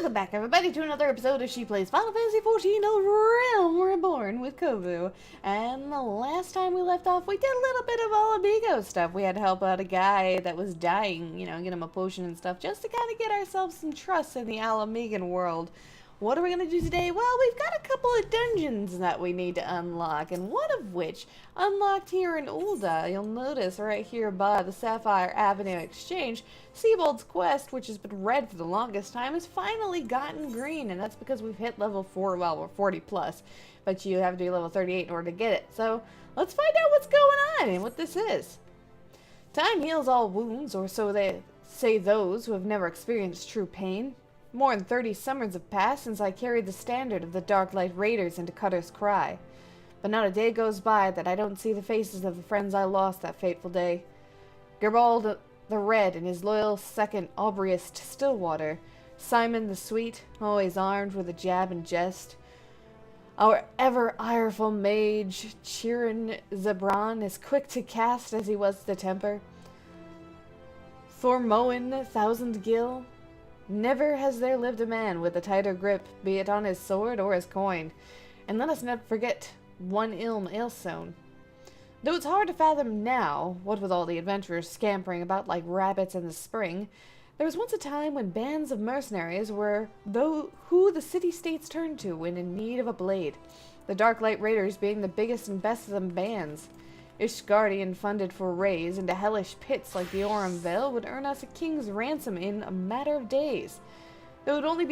Welcome back, everybody, to another episode of She Plays Final Fantasy XIV: A Realm Reborn with Kovu. And the last time we left off, we did a little bit of all amigo stuff. We had to help out a guy that was dying, you know, get him a potion and stuff, just to kind of get ourselves some trust in the Alamigan world. What are we going to do today? Well, we've got a couple of dungeons that we need to unlock, and one of which, unlocked here in Ul'dah, you'll notice right here by the Sapphire Avenue Exchange, Sebold's quest, which has been red for the longest time, has finally gotten green, and that's because we've hit level 4, well, we're 40 plus, but you have to be level 38 in order to get it. So, let's find out what's going on and what this is. Time heals all wounds, or so they say those who have never experienced true pain. More than 30 summers have passed since I carried the standard of the Darklight Raiders into Cutter's Cry. But not a day goes by that I don't see the faces of the friends I lost that fateful day. Gerbald the Red and his loyal second Aubreyist Stillwater. Simon the Sweet, always armed with a jab and jest. Our ever-ireful mage, Qarn Zebran, as quick to cast as he was to temper. Thormoen Thousand Gill. Never has there lived a man with a tighter grip, be it on his sword or his coin. And let us not forget one Ilm Ailstone. Though it's hard to fathom now, what with all the adventurers scampering about like rabbits in the spring, there was once a time when bands of mercenaries were who the city-states turned to when in need of a blade, the Darklight Raiders being the biggest and best of them bands. Ishgardian funded for rays into hellish pits like the Aurum Vale would earn us a king's ransom in a matter of days. It would only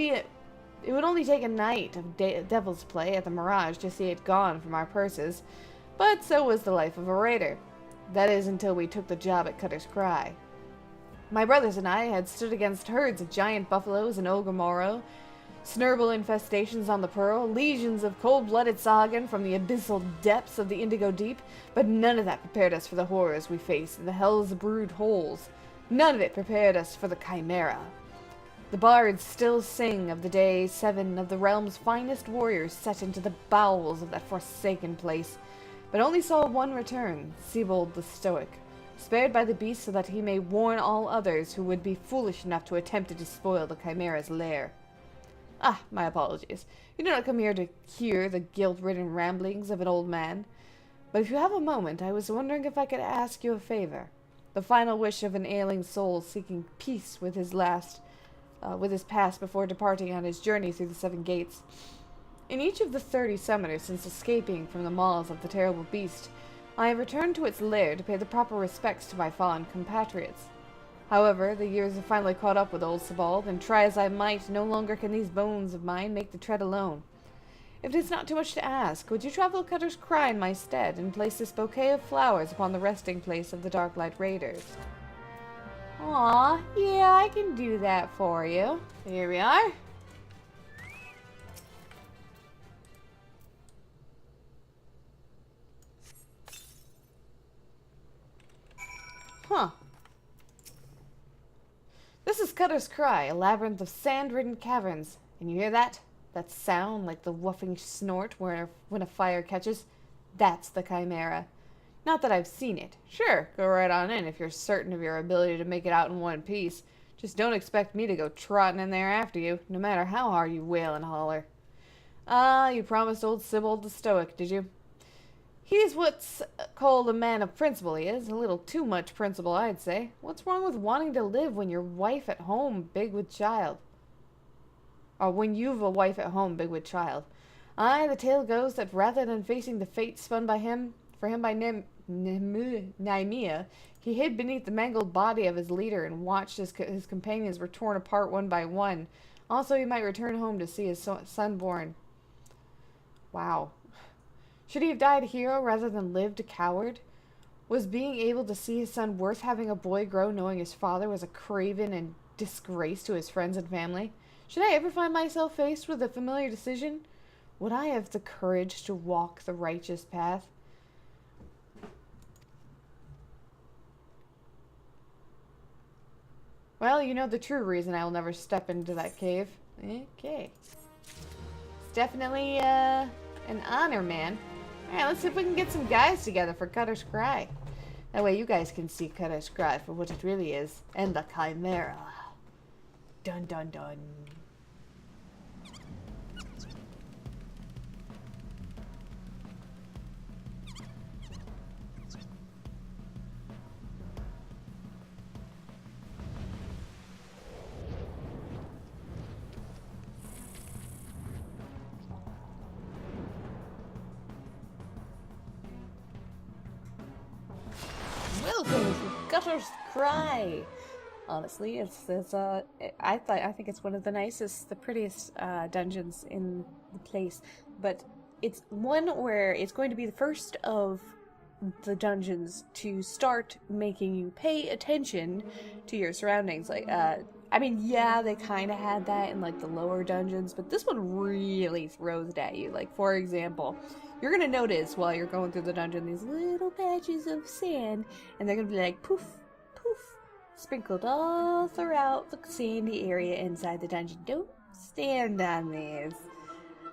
take a night of devil's play at the Mirage to see it gone from our purses, but so was the life of a raider. That is until we took the job at Cutter's Cry. My brothers and I had stood against herds of giant buffaloes in Ogre Snurble infestations on the Pearl, legions of cold-blooded Sagan from the abyssal depths of the Indigo Deep, but none of that prepared us for the horrors we faced in the Hell's Brood holes. None of it prepared us for the Chimera. The bards still sing of the day 7 of the realm's finest warriors set into the bowels of that forsaken place, but only saw one return, Sebold the Stoic, spared by the beast so that he may warn all others who would be foolish enough to attempt to despoil the Chimera's lair. Ah, my apologies. You do not come here to hear the guilt-ridden ramblings of an old man. But if you have a moment, I was wondering if I could ask you a favor. The final wish of an ailing soul seeking peace with his past before departing on his journey through the 7 gates. In each of the 30 summoners since escaping from the maws of the terrible beast, I have returned to its lair to pay the proper respects to my fallen compatriots. However, the years have finally caught up with old Sebald, and try as I might, no longer can these bones of mine make the tread alone. If it is not too much to ask, would you travel Cutter's Cry in my stead, and place this bouquet of flowers upon the resting place of the Darklight Raiders? Aw, yeah, I can do that for you. Here we are. Huh. This is Cutter's Cry, a labyrinth of sand-ridden caverns. And you hear that? That sound like the woofing snort when a fire catches? That's the Chimera. Not that I've seen it. Sure, go right on in if you're certain of your ability to make it out in one piece. Just don't expect me to go trotting in there after you, no matter how hard you wail and holler. Ah, you promised old Sebold the Stoic, did you? He's what's called a man of principle, he is. A little too much principle, I'd say. What's wrong with wanting to live when your wife at home big with child? Or when you've a wife at home big with child. Aye, the tale goes that rather than facing the fate spun by him by Nymea, he hid beneath the mangled body of his leader and watched as his companions were torn apart one by one. Also, he might return home to see his son born. Wow. Should he have died a hero rather than lived a coward? Was being able to see his son worth having a boy grow knowing his father was a craven and disgrace to his friends and family? Should I ever find myself faced with a familiar decision? Would I have the courage to walk the righteous path? Well, you know the true reason I will never step into that cave. Okay. It's definitely, an honor, man. Alright, let's see if we can get some guys together for Cutter's Cry. That way you guys can see Cutter's Cry for what it really is. And the Chimera. Dun dun dun. just cry. Honestly, I think it's one of the nicest, the prettiest dungeons in the place. But it's one where it's going to be the first of the dungeons to start making you pay attention to your surroundings. Like, I mean, yeah, they kind of had that in, like, the lower dungeons, but this one really throws it at you. Like, for example, you're gonna notice while you're going through the dungeon these little patches of sand, and they're gonna be like, poof, poof, sprinkled all throughout the sandy area inside the dungeon. Don't stand on these.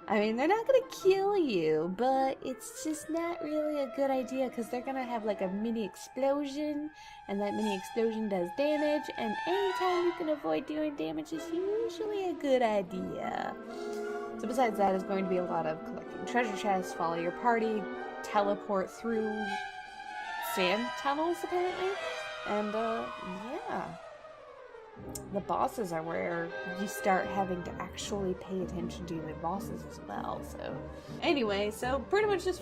I mean, they're not gonna kill you, but it's just not really a good idea because they're gonna have like a mini explosion, and that mini explosion does damage, and anytime you can avoid doing damage is usually a good idea. So besides that, it's going to be a lot of collecting treasure chests, follow your party, teleport through sand tunnels apparently, and yeah. The bosses are where you start having to actually pay attention to the bosses as well, so. Anyway, so pretty much just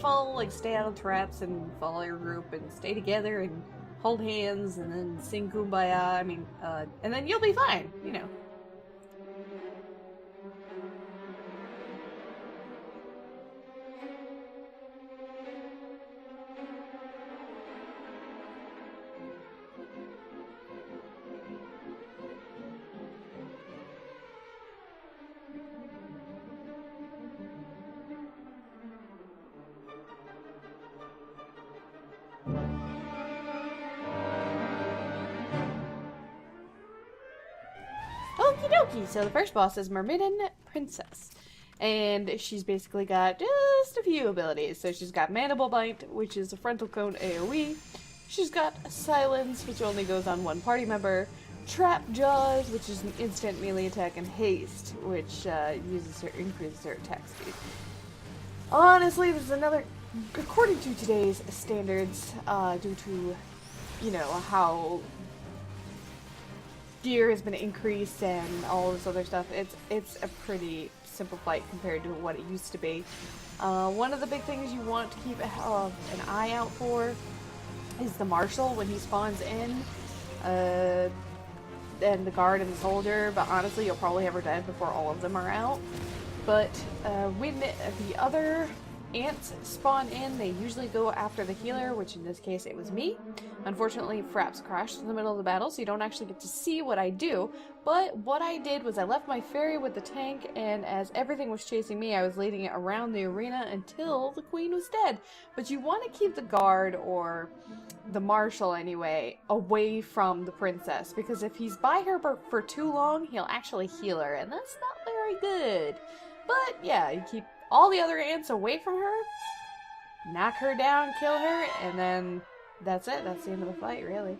stay out of traps and follow your group and stay together and hold hands and then sing Kumbaya, and then you'll be fine, you know. Okie dokie, so the first boss is Myrmidon Princess, and she's basically got just a few abilities. So she's got Mandible Bite, which is a frontal cone AoE, she's got Silence, which only goes on one party member, Trap Jaws, which is an instant melee attack, and Haste, which increases her attack speed. Honestly, this is another, according to today's standards, due to, you know, how gear has been increased and all this other stuff, it's a pretty simple fight compared to what it used to be. One of the big things you want to keep an eye out for is the Marshal when he spawns in, and the Guard and the Soldier, but honestly you'll probably have her dead before all of them are out. But when the other ants spawn in, they usually go after the healer, which in this case it was me. Unfortunately, Fraps crashed in the middle of the battle, so you don't actually get to see what I do. But what I did was I left my fairy with the tank, and as everything was chasing me, I was leading it around the arena until the queen was dead. But you want to keep the Guard, or the Marshal anyway, away from the princess, because if he's by her for too long, he'll actually heal her, and that's not very good. But yeah, you keep all the other ants away from her, knock her down, kill her, and then that's it. That's the end of the fight, really.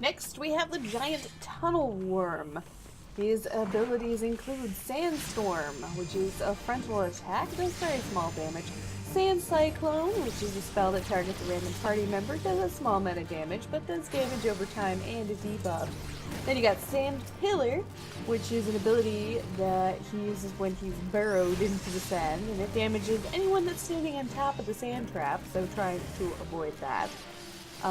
Next, we have the Giant Tunnel Worm. His abilities include Sandstorm, which is a frontal attack, does very small damage. Sand Cyclone, which is a spell that targets a random party member, does a small amount of damage, but does damage over time and a debuff. Then you got Sand Pillar, which is an ability that he uses when he's burrowed into the sand, and it damages anyone that's standing on top of the sand trap, so trying to avoid that.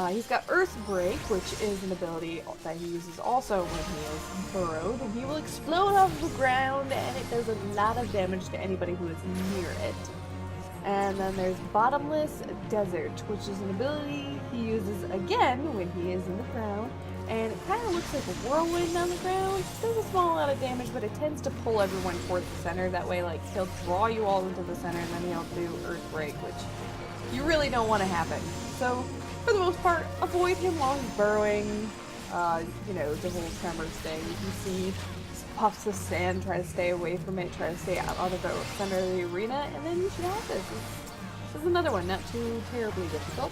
He's got Earthbreak, which is an ability that he uses also when he is burrowed, and he will explode off the ground, and it does a lot of damage to anybody who is near it. And then there's Bottomless Desert, which is an ability he uses again when he is in the ground, and it kind of looks like a whirlwind on the ground. It does a small amount of damage, but it tends to pull everyone towards the center. That way, like, he'll draw you all into the center, and then he'll do Earthbreak, which you really don't want to happen. So, for the most part, avoid him while he's burrowing, you know, the whole tremors thing. You see puffs of sand, try to stay away from it, try to stay out of the center of the arena, and then you should have this. This is another one, not too terribly difficult.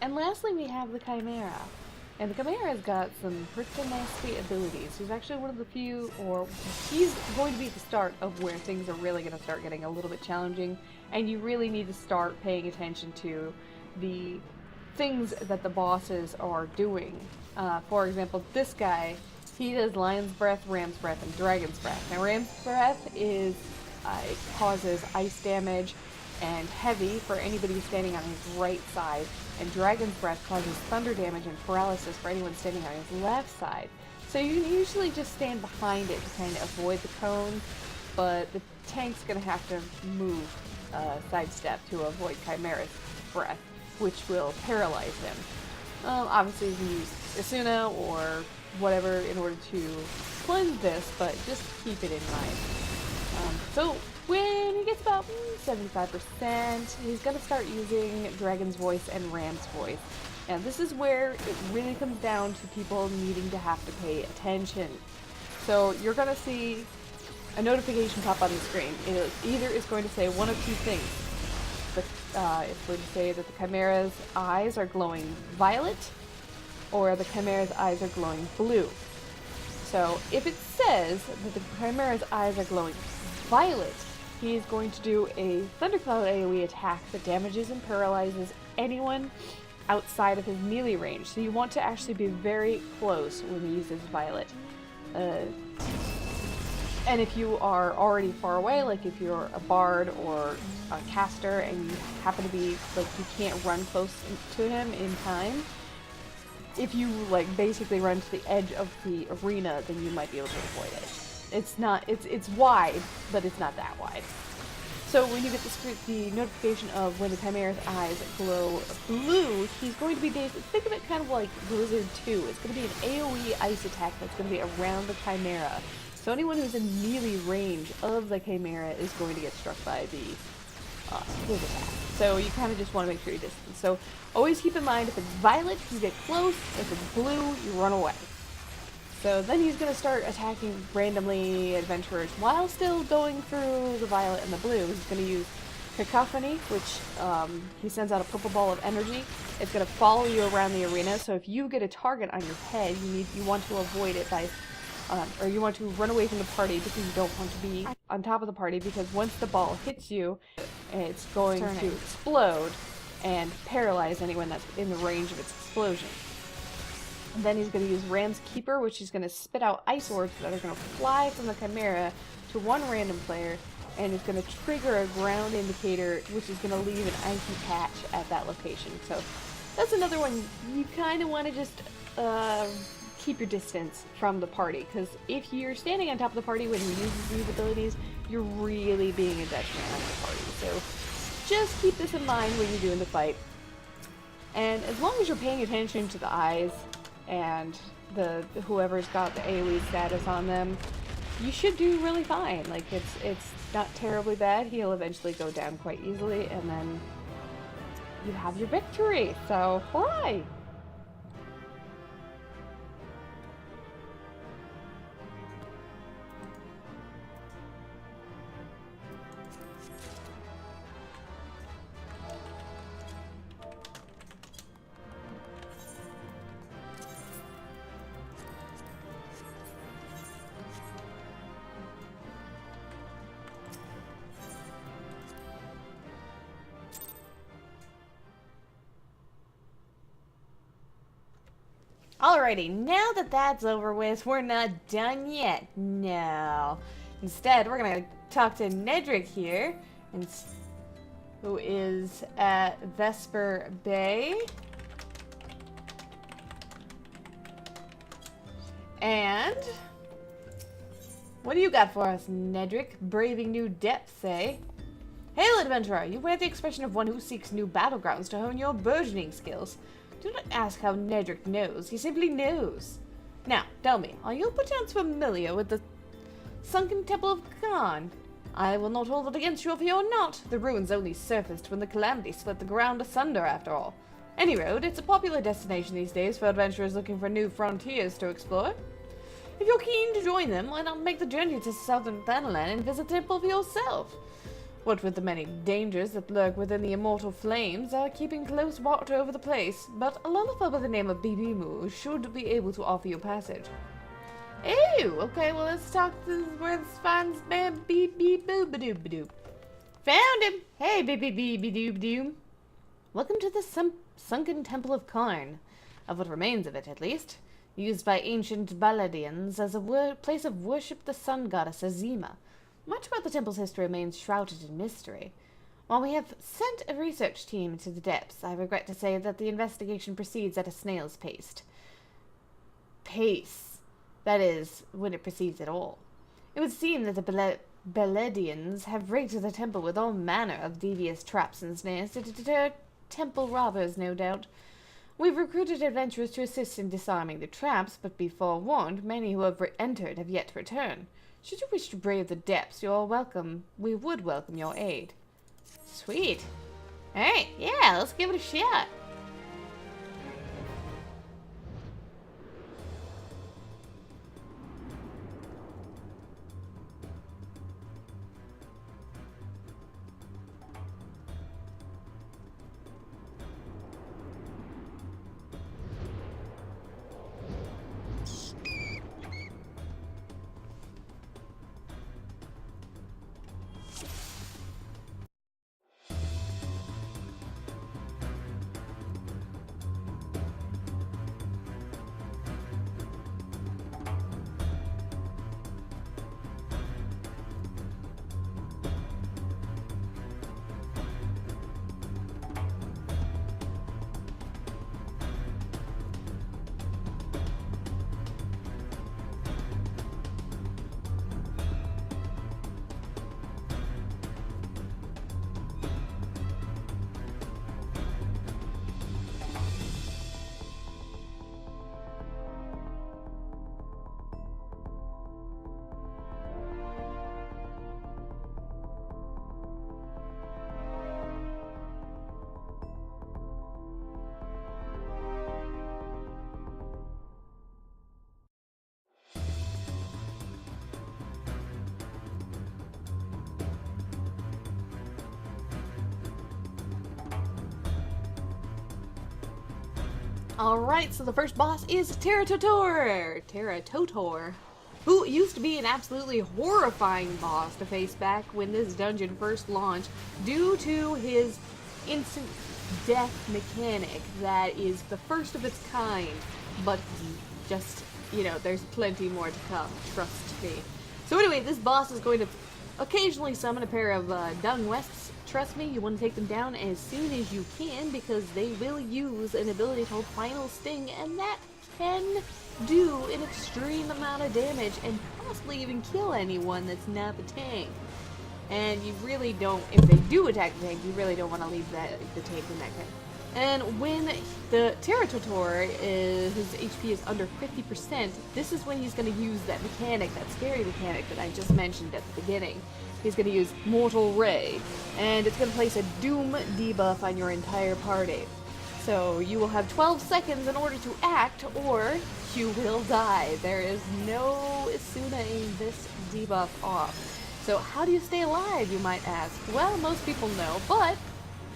And lastly, we have the Chimera. And the Chimera's got some pretty nasty abilities. He's actually one of the few, or he's going to be the start of where things are really going to start getting a little bit challenging, and you really need to start paying attention to the things that the bosses are doing. For example, this guy, he does Lion's Breath, Ram's Breath, and Dragon's Breath. Now, Ram's Breath is it causes ice damage and heavy for anybody standing on his right side, and Dragon's Breath causes thunder damage and paralysis for anyone standing on his left side. So you can usually just stand behind it to kind of avoid the cone, but the tank's going to have to move sidestep to avoid Chimera's breath, which will paralyze him. Obviously you can use Asuna or whatever in order to cleanse this, but just keep it in mind. So when he gets about 75%, he's going to start using Dragon's Voice and Ram's Voice. And this is where it really comes down to people needing to have to pay attention. So you're going to see a notification pop on the screen. It either is going to say one of two things. It's going to say that the Chimera's eyes are glowing violet, or the Chimera's eyes are glowing blue. So if it says that the Chimera's eyes are glowing violet, he's going to do a Thundercloud AoE attack that damages and paralyzes anyone outside of his melee range. So you want to actually be very close when he uses violet. And if you are already far away, like if you're a bard or a caster and you happen to be, like, you can't run close to him in time, if you, like, basically run to the edge of the arena, then you might be able to avoid it. It's wide, but it's not that wide. So when you get the notification of when the Chimera's eyes glow blue, he's going to be think of it kind of like Blizzard 2. It's going to be an AoE ice attack that's going to be around the Chimera. So anyone who's in melee range of the Chimera is going to get struck by the his attack. So you kind of just want to make sure you distance. So always keep in mind, if it's violet, you get close. If it's blue, you run away. So then he's going to start attacking randomly adventurers while still going through the violet and the blue. He's going to use Cacophony, which he sends out a purple ball of energy. It's going to follow you around the arena. So if you get a target on your head, you want to avoid it by or you want to run away from the party because you don't want to be on top of the party, because once the ball hits you, it's going to explode and paralyze anyone that's in the range of its explosion. And then he's going to use Ram's Keeper, which is going to spit out ice orbs that are going to fly from the Chimera to one random player, and it's going to trigger a ground indicator, which is going to leave an icy patch at that location. So that's another one you kind of want to just keep your distance from the party, because if you're standing on top of the party when he uses these abilities, you're really being a detriment on the party. So just keep this in mind when you're doing the fight. And as long as you're paying attention to the eyes and whoever's got the AoE status on them, you should do really fine. Like, it's not terribly bad. He'll eventually go down quite easily, and then you have your victory. So hooray! Alrighty, now that that's over with, we're not done yet. No. Instead, we're gonna talk to Nedrick here, who is at Vesper Bay. And what do you got for us, Nedrick? Braving new depths, eh? Hail, adventurer! You wear the expression of one who seeks new battlegrounds to hone your burgeoning skills. Do not ask how Nedrick knows, he simply knows. Now, tell me, are you perchance familiar with the sunken temple of Qarn? I will not hold it against you if you are not. The ruins only surfaced when the calamity split the ground asunder, after all. Any road, it's a popular destination these days for adventurers looking for new frontiers to explore. If you're keen to join them, why not make the journey to southern Thanalan and visit the temple for yourself? What with the many dangers that lurk within the immortal flames, keeping close watch over the place, but a lullaby by the name of Bibimu should be able to offer you passage. Oh, okay, well let's talk to where this finds man beep beep boo ba doo ba doo. Found him! Hey, beep beep beep beep doo ba doo. Welcome to the sunken temple of Qarn, of what remains of it at least, used by ancient Baladians as a place of worship the sun goddess Azima. Much about the temple's history remains shrouded in mystery. While we have sent a research team to the depths, I regret to say that the investigation proceeds at a snail's pace. That is, when it proceeds at all. It would seem that the Baladians have rigged the temple with all manner of devious traps and snares to deter temple robbers, no doubt. We've recruited adventurers to assist in disarming the traps, but be forewarned, many who have entered have yet to return. Should you wish to brave the depths, you're welcome. We would welcome your aid. Sweet. Alright, yeah, let's give it a shot. Alright, so the first boss is Terratotor, who used to be an absolutely horrifying boss to face back when this dungeon first launched due to his instant death mechanic that is the first of its kind, but just, you know, there's plenty more to come, trust me. So anyway, this boss is going to occasionally summon a pair of dung wesps. Trust me, you want to take them down as soon as you can because they will use an ability called Final Sting, and that can do an extreme amount of damage and possibly even kill anyone that's not the tank. And you really don't, if they do attack the tank, you really don't want to leave the tank in that kind. And when the Terratotor, his HP is under 50%, this is when he's going to use that mechanic, that scary mechanic that I just mentioned at the beginning. He's going to use Mortal Ray, and it's going to place a Doom debuff on your entire party. So you will have 12 seconds in order to act, or you will die. There is no sooning this debuff off. So how do you stay alive, you might ask? Well, most people know, but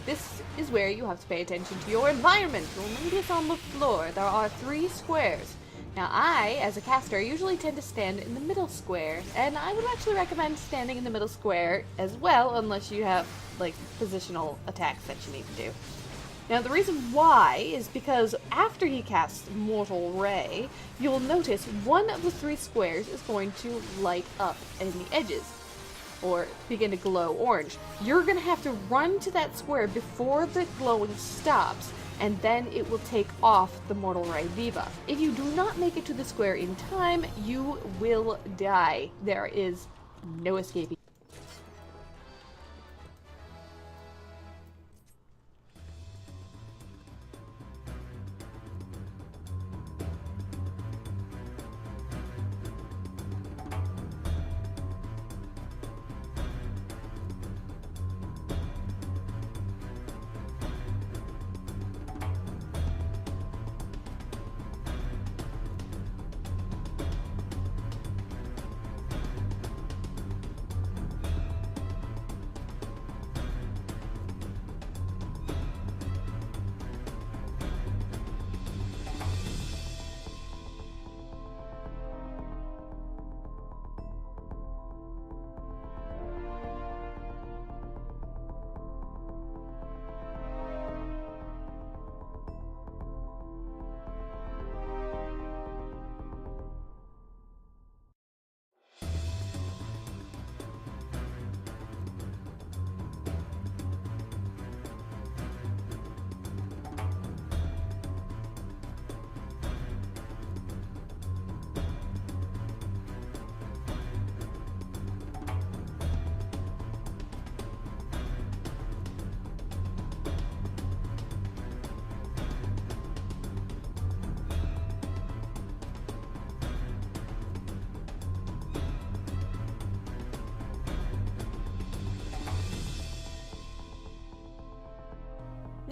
this is where you have to pay attention to your environment. You'll notice on the floor there are 3 squares. Now I, as a caster, usually tend to stand in the middle square, and I would actually recommend standing in the middle square as well, unless you have, like, positional attacks that you need to do. Now the reason why is because after he casts Mortal Ray, you'll notice one of the 3 squares is going to light up in the edges, or begin to glow orange. You're going to have to run to that square before the glowing stops, and then it will take off the Mortal Ray debuff. If you do not make it to the square in time, you will die. There is no escaping.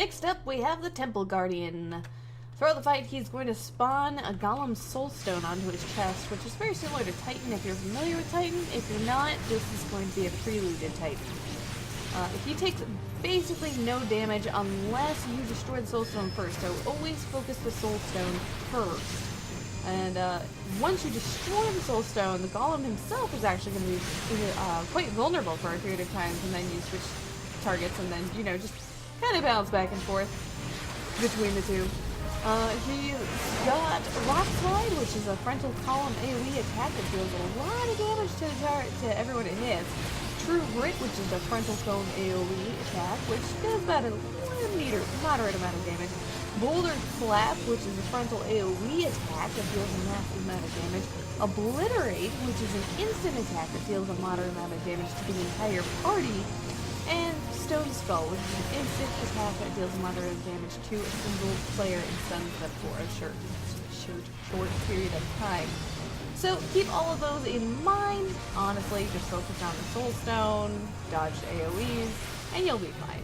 Next up, we have the Temple Guardian. Throughout the fight, he's going to spawn a Golem Soulstone onto his chest, which is very similar to Titan if you're familiar with Titan. If you're not, this is going to be a preluded Titan. He takes basically no damage unless you destroy the Soulstone first, so always focus the Soulstone first. And once you destroy the Soulstone, the Golem himself is actually going to be quite vulnerable for a period of time, and then you switch targets and then, you know, just kind of bounce back and forth between the two. He's got Rock Slide, which is a frontal column AoE attack that deals a lot of damage to everyone it hits. True Grit, which is a frontal cone AoE attack, which does about a moderate amount of damage. Boulder Slap, which is a frontal AoE attack that deals a massive amount of damage. Obliterate, which is an instant attack that deals a moderate amount of damage to the entire party. And Stone Skull, which is an instant attack that deals moderate damage to a single player and stuns them for a short period of time. So keep all of those in mind. Honestly, just focus on the Soul Stone, dodge AoEs, and you'll be fine.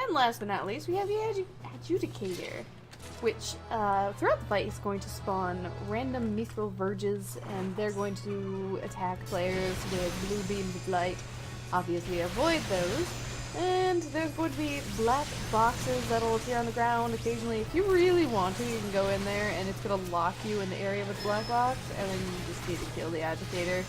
And last but not least, we have the Adjudicator, which throughout the fight is going to spawn random mithril verges, and they're going to attack players with blue beams of light. Obviously avoid those. And there's going to be black boxes that'll appear on the ground occasionally. If you really want to, you can go in there and it's going to lock you in the area with the black box, and then you just need to kill the Agitator.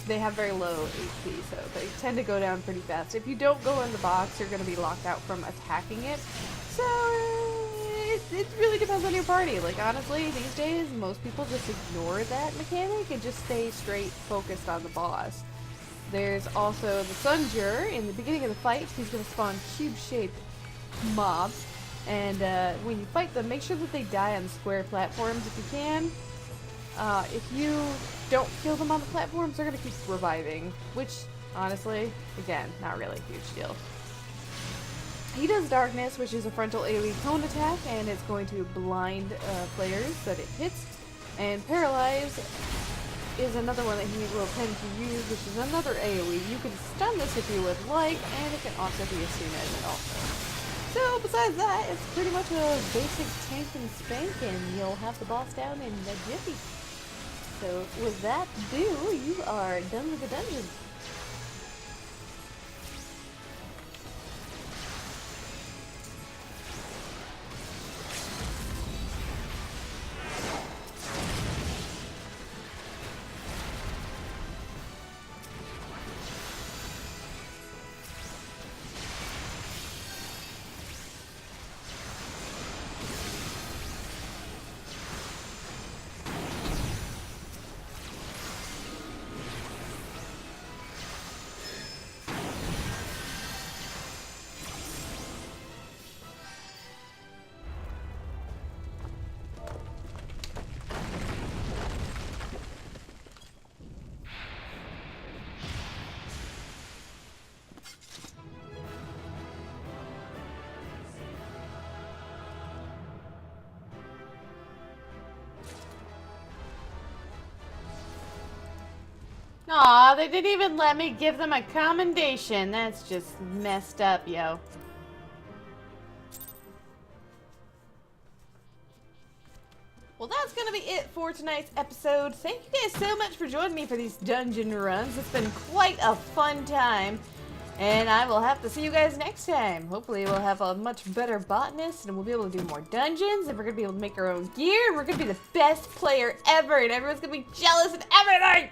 They have very low HP, so they tend to go down pretty fast. If you don't go in the box, you're going to be locked out from attacking it. So it really depends on your party. Like, honestly, these days, most people just ignore that mechanic and just stay straight focused on the boss. There's also the Sunjur. In the beginning of the fight, he's going to spawn cube-shaped mobs. And when you fight them, make sure that they die on square platforms if you can. If you don't kill them on the platforms, they're going to keep reviving. Which, honestly, again, not really a huge deal. He does Darkness, which is a frontal AoE cone attack, and it's going to blind players that it hits. And Paralyze is another one that he will tend to use, which is another AoE. You can stun this if you would like, and it can also be a stun edge also. So besides that, it's pretty much a basic tank and spank, and you'll have the boss down in a jiffy. So with that to do, you are done with the dungeon. Aw, they didn't even let me give them a commendation. That's just messed up, yo. Well, that's gonna be it for tonight's episode. Thank you guys so much for joining me for these dungeon runs. It's been quite a fun time. And I will have to see you guys next time. Hopefully we'll have a much better botanist and we'll be able to do more dungeons and we're gonna be able to make our own gear. We're gonna be the best player ever and everyone's gonna be jealous and everything!